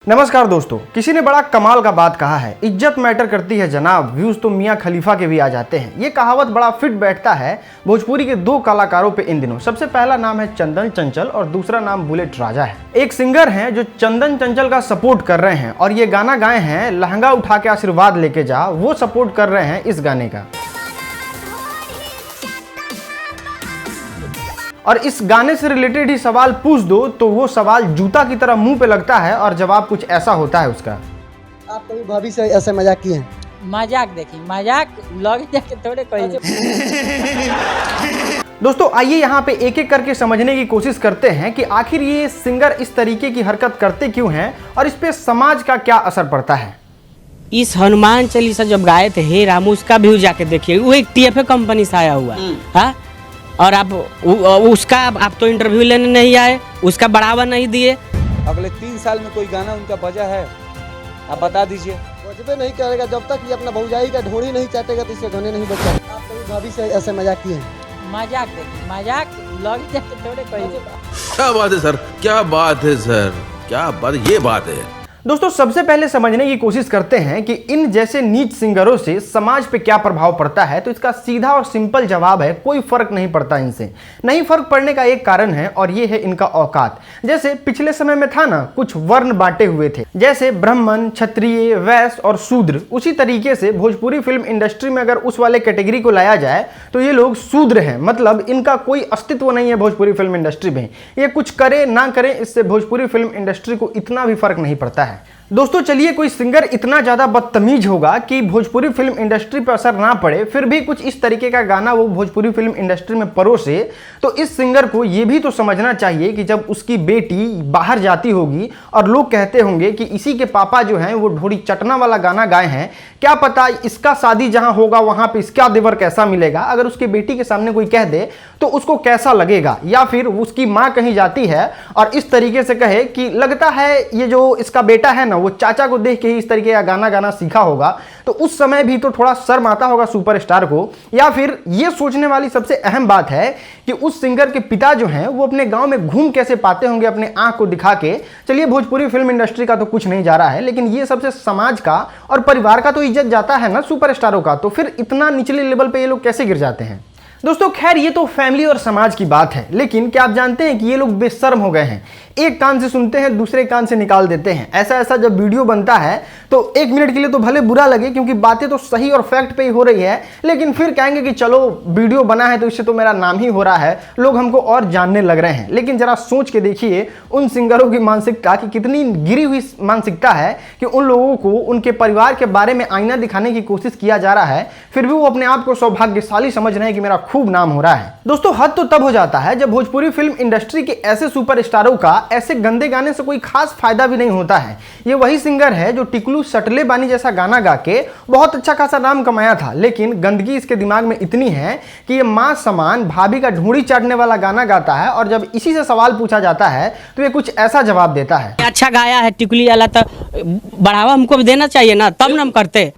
नमस्कार दोस्तों, किसी ने बड़ा कमाल का बात कहा है, इज्जत मैटर करती है जनाब, व्यूज तो मियां खलीफा के भी आ जाते हैं। ये कहावत बड़ा फिट बैठता है भोजपुरी के दो कलाकारों पे इन दिनों। सबसे पहला नाम है चंदन चंचल और दूसरा नाम बुलेट राजा है। एक सिंगर हैं जो चंदन चंचल का सपोर्ट कर रहे हैं और ये गाना गाए हैं लहंगा उठा के आशीर्वाद लेके जा, वो सपोर्ट कर रहे हैं इस गाने का। और इस गाने से रिलेटेड ही सवाल पूछ दो तो वो सवाल जूता की तरह मुंह पे लगता है और जवाब कुछ ऐसा होता है उसका। आप कभी भाभी से ऐसे मजाक किए हैं? मजाक देखिए, मजाक लग जाके थोड़े कोई। दोस्तों आइए यहाँ पे एक एक करके समझने की कोशिश करते हैं कि आखिर ये सिंगर इस तरीके की हरकत करते क्यों हैं और इस पे समाज का क्या असर पड़ता है। इस हनुमान चालीसा जब गाए थे हे राम, उसका व्यू जाके देखिए, वो एक TFA कंपनी से आया हुआ है। और आप उसका आप तो इंटरव्यू लेने नहीं आए, उसका बढ़ावा नहीं दिए। अगले 3 साल में कोई गाना उनका बजा है, आप बता दीजिए। बजबे नहीं करेगा जब तक ये अपना भौजाई का ढोड़ी नहीं चाटेगा तो इसके गाने नहीं बजेंगे। आप कभी भाभी से ऐसे मजाक किए हैं? मजाक देखिए, मजाक लग जाके थोड़े कोई। क्या बात है सर, क्या बात है सर, क्या बात, ये बात है। दोस्तों सबसे पहले समझने की कोशिश करते हैं कि इन जैसे नीच सिंगरों से समाज पे क्या प्रभाव पड़ता है। तो इसका सीधा और सिंपल जवाब है कोई फर्क नहीं पड़ता इनसे। नहीं फर्क पड़ने का एक कारण है और ये है इनका औकात। जैसे पिछले समय में था ना, कुछ वर्ण बांटे हुए थे, जैसे ब्राह्मण, क्षत्रिय, वैश्य और शूद्र। उसी तरीके से भोजपुरी फिल्म इंडस्ट्री में अगर उस वाले कैटेगरी को लाया जाए तो ये लोग शूद्र हैं, मतलब इनका कोई अस्तित्व नहीं है भोजपुरी फिल्म इंडस्ट्री में। ये कुछ करे ना करे, इससे भोजपुरी फिल्म इंडस्ट्री को इतना भी फर्क नहीं पड़ता है। दोस्तों चलिए, कोई सिंगर इतना ज्यादा बदतमीज होगा कि भोजपुरी फिल्म इंडस्ट्री पर असर ना पड़े, फिर भी कुछ इस तरीके का गाना वो भोजपुरी फिल्म इंडस्ट्री में परोसे, तो इस सिंगर को ये भी तो समझना चाहिए कि जब उसकी बेटी बाहर जाती होगी और लोग कहते होंगे कि इसी के पापा जो हैं वो ढोड़ी चटना वाला गाना गाए हैं, क्या पता इसका शादी जहां होगा वहां पे इसका देवर कैसा मिलेगा। अगर उसकी बेटी के सामने कोई कह दे तो उसको कैसा लगेगा। या फिर उसकी माँ कहीं जाती है और इस तरीके से कहे कि लगता है ये जो इसका बेटा है ना, वो चाचा को देख के ही इस तरीके का गाना गाना सीखा होगा, तो उस समय भी तो थोड़ा शर्म आता होगा सुपरस्टार को। या फिर ये सोचने वाली सबसे अहम बात है कि उस सिंगर के पिता जो हैं वो अपने गांव में घूम कैसे पाते होंगे अपने आंख को दिखा के। चलिए भोजपुरी फिल्म इंडस्ट्री का तो कुछ नहीं जा रहा है, लेकिन ये सबसे समाज का और परिवार का तो इज्जत जाता है ना सुपरस्टारों का, तो फिर इतना निचले लेवल पे ये लोग कैसे गिर जाते हैं। दोस्तों खैर ये तो फैमिली और समाज की बात है, लेकिन क्या आप जानते हैं कि ये लोग बेशर्म हो गए हैं। एक कान से सुनते हैं, दूसरे कान से निकाल देते हैं। ऐसा जब वीडियो बनता है तो 1 मिनट के लिए तो भले बुरा लगे क्योंकि बातें तो सही और फैक्ट पे ही हो रही है, लेकिन फिर कहेंगे कि चलो वीडियो बना है तो इससे तो मेरा नाम ही हो रहा है, लोग हमको और जानने लग रहे हैं। लेकिन जरा सोच के देखिए उन सिंगरों की मानसिकता की कितनी गिरी हुई मानसिकता है कि उन लोगों को उनके परिवार के बारे में आईना दिखाने की कोशिश किया जा रहा है, फिर भी वो अपने आप को सौभाग्यशाली समझ रहे हैं कि मेरा खूब नाम हो रहा है। दोस्तों हद तो तब हो जाता है जब भोजपुरी फिल्म इंडस्ट्री के ऐसे सुपरस्टारों का ऐसे गंदे गाने से कोई खास फायदा भी नहीं होता है। ये वही सिंगर है जो टिकलू सटले बानी जैसा गाना गा के बहुत अच्छा खासा नाम कमाया था, लेकिन गंदगी इसके दिमाग में इतनी है कि ये मां समान भाभी का ढूंढी चाटने वाला गाना गाता है और जब इसी से सवाल पूछा जाता है तो ये कुछ ऐसा जवाब देता है। अच्छा गाया है टिकुली वाला, तो बढ़ावा हमको भी देना चाहिए ना, तब ना हम करते।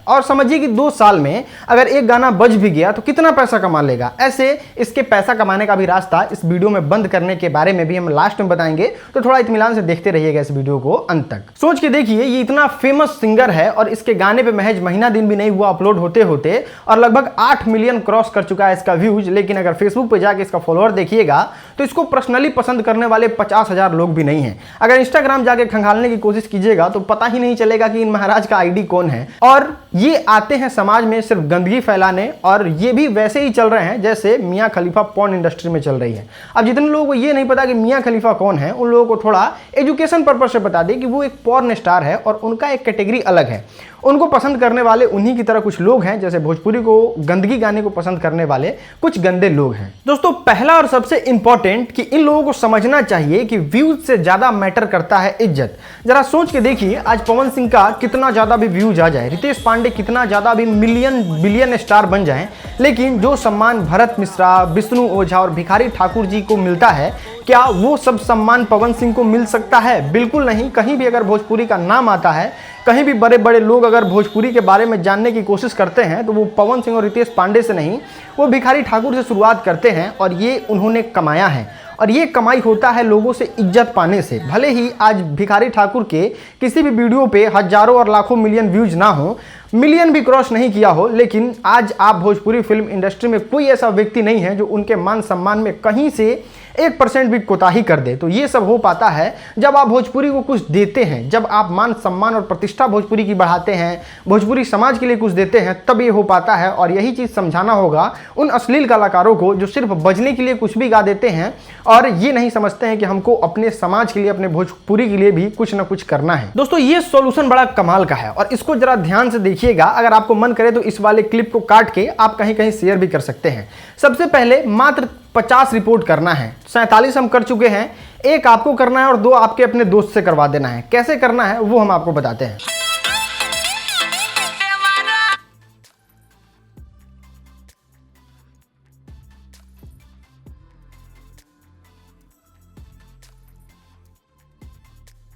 और समझिए कि 2 साल में अगर एक गाना बज भी गया तो कितना पैसा कमा लेगा। ऐसे इसके पैसा कमाने का भी रास्ता इस वीडियो में बंद करने के बारे में भी हम लास्ट में बताएंगे, तो थोड़ा इत्मीनान से देखते रहिएगा इस वीडियो को अंत तक। सोच के देखिए, ये इतना फेमस सिंगर है और इसके गाने पे महज महीना दिन भी नहीं हुआ अपलोड होते होते और लगभग 8 मिलियन क्रॉस कर चुका है इसका व्यूज। लेकिन अगर फेसबुक पे जाके इसका फॉलोअर देखिएगा तो इसको पर्सनली पसंद करने वाले 50,000 लोग भी नहीं है। अगर इंस्टाग्राम जाके खंगालने की कोशिश कीजिएगा तो पता ही नहीं चलेगा कि इन महाराज का आईडी कौन है। और ये आते हैं समाज में सिर्फ गंदगी फैलाने, और ये भी वैसे ही चल रहे हैं जैसे मियां खलीफा पॉर्न इंडस्ट्री में चल रही है। अब जितने लोगों को ये नहीं पता कि मियां खलीफा कौन है, उन लोगों को थोड़ा एजुकेशन पर्पज से बता दें कि वो एक पॉर्न स्टार है और उनका एक कैटेगरी अलग है। उनको पसंद करने वाले उन्हीं की तरह कुछ लोग हैं, जैसे भोजपुरी को गंदगी गाने को पसंद करने वाले कुछ गंदे लोग हैं। दोस्तों पहला और सबसे इंपॉर्टेंट कि इन लोगों को समझना चाहिए कि व्यूज से ज्यादा मैटर करता है इज्जत। जरा सोच के देखिए, आज पवन सिंह का कितना ज्यादा भी व्यूज आ जाए, रितेश पांडे कितना ज्यादा भी मिलियन बिलियन स्टार बन जाएं, लेकिन जो सम्मान भरत मिश्रा, विष्णु ओझा और भिखारी ठाकुर जी को मिलता है, क्या वो सब सम्मान पवन सिंह को मिल सकता है? बिल्कुल नहीं। कहीं भी अगर भोजपुरी का नाम आता है, कहीं भी बड़े बड़े लोग अगर भोजपुरी के बारे में जानने की कोशिश करते हैं तो वो पवन सिंह और रितेश पांडे से नहीं, वो भिखारी ठाकुर से शुरुआत करते हैं और ये उन्होंने कमाया है। और ये कमाई होता है लोगों से इज्जत पाने से। भले ही आज भिखारी ठाकुर के किसी भी वीडियो पे हजारों और लाखों मिलियन व्यूज ना हो, मिलियन भी क्रॉस नहीं किया हो, लेकिन आज आप भोजपुरी फिल्म इंडस्ट्री में कोई ऐसा व्यक्ति नहीं है जो उनके मान सम्मान में कहीं से 1% भी कोताही कर दे। तो ये सब हो पाता है जब आप भोजपुरी को कुछ देते हैं, जब आप मान सम्मान और प्रतिष्ठा भोजपुरी की बढ़ाते हैं, भोजपुरी समाज के लिए कुछ देते हैं, तब ये हो पाता है। और यही चीज़ समझाना होगा उन अश्लील कलाकारों को जो सिर्फ बजने के लिए कुछ भी गा देते हैं और ये नहीं समझते हैं कि हमको अपने समाज के लिए, अपने भोजपुरी के लिए भी कुछ ना कुछ करना है। दोस्तों, ये सॉल्यूशन बड़ा कमाल का है और इसको जरा ध्यान से देखिएगा। अगर आपको मन करे तो इस वाले क्लिप को काट के आप कहीं कहीं शेयर भी कर सकते हैं। सबसे पहले मात्र 50 रिपोर्ट करना है, 47 हम कर चुके हैं, 1 आपको करना है और 2 आपके अपने दोस्त से करवा देना है। कैसे करना है वो हम आपको बताते हैं।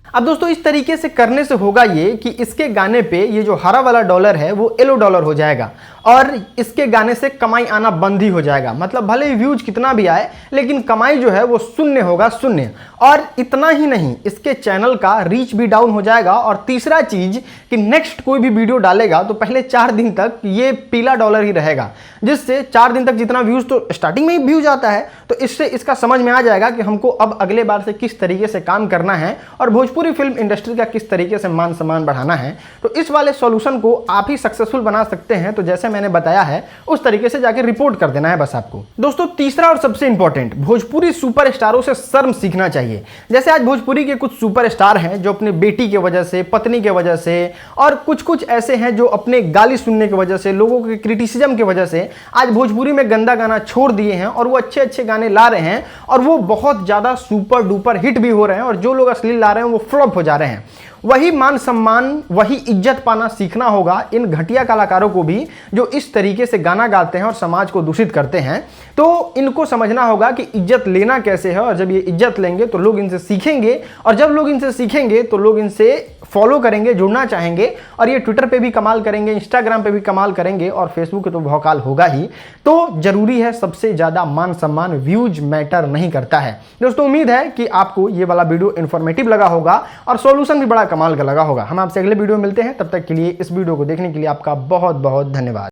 अब दोस्तों, इस तरीके से करने से होगा ये कि इसके गाने पे ये जो हरा वाला डॉलर है वो येलो डॉलर हो जाएगा और इसके गाने से कमाई आना बंद ही हो जाएगा। मतलब भले ही व्यूज कितना भी आए लेकिन कमाई जो है वो शून्य होगा, शून्य। और इतना ही नहीं, इसके चैनल का रीच भी डाउन हो जाएगा। और तीसरा चीज कि नेक्स्ट कोई भी वीडियो डालेगा तो पहले 4 दिन तक ये पीला डॉलर ही रहेगा, जिससे 4 दिन तक जितना व्यूज तो स्टार्टिंग में ही व्यूज आता है, तो इससे इसका समझ में आ जाएगा कि हमको अब अगले बार से किस तरीके से काम करना है और भोजपुरी फिल्म इंडस्ट्री का किस तरीके से मान सम्मान बढ़ाना है। तो इस वाले सॉल्यूशन को आप ही सक्सेसफुल बना सकते हैं। तो जैसे मैंने बताया है उस तरीके से जाके रिपोर्ट कर देना है बस आपको। दोस्तों, तीसरा और सबसे इंपॉर्टेंट, भोजपुरी सुपरस्टारों से शर्म सीखना चाहिए। जैसे आज भोजपुरी के कुछ सुपरस्टार हैं जो अपने बेटी की वजह से, पत्नी की वजह से और कुछ ऐसे हैं जो अपने गाली सुनने की वजह से, लोगों के क्रिटिसिज्म की वजह से आज भोजपुरी में गंदा गाना छोड़ दिए हैं और वो अच्छे गाने ला रहे हैं और वो बहुत ज्यादा सुपर डुपर हिट भी हो रहे हैं और जो लोग अश्लील ला रहे हैं वो फ्लॉप हो जा रहे हैं। वही मान सम्मान, वही इज्जत पाना सीखना होगा इन घटिया कलाकारों को भी जो इस तरीके से गाना गाते हैं और समाज को दूषित करते हैं। तो इनको समझना होगा कि इज्जत लेना कैसे है और जब ये इज्जत लेंगे तो लोग इनसे सीखेंगे और जब लोग इनसे सीखेंगे तो लोग इनसे फॉलो करेंगे, जुड़ना चाहेंगे और ये ट्विटर पे भी कमाल करेंगे, इंस्टाग्राम पे भी कमाल करेंगे और फेसबुक पे तो भौकाल होगा ही। तो जरूरी है सबसे ज्यादा मान सम्मान, व्यूज मैटर नहीं करता है। दोस्तों, उम्मीद है कि आपको ये वाला वीडियो इन्फॉर्मेटिव लगा होगा और सॉल्यूशन भी बड़ा कमाल का लगा होगा। हम आपसे अगले वीडियो में मिलते हैं, तब तक के लिए इस वीडियो को देखने के लिए आपका बहुत बहुत धन्यवाद।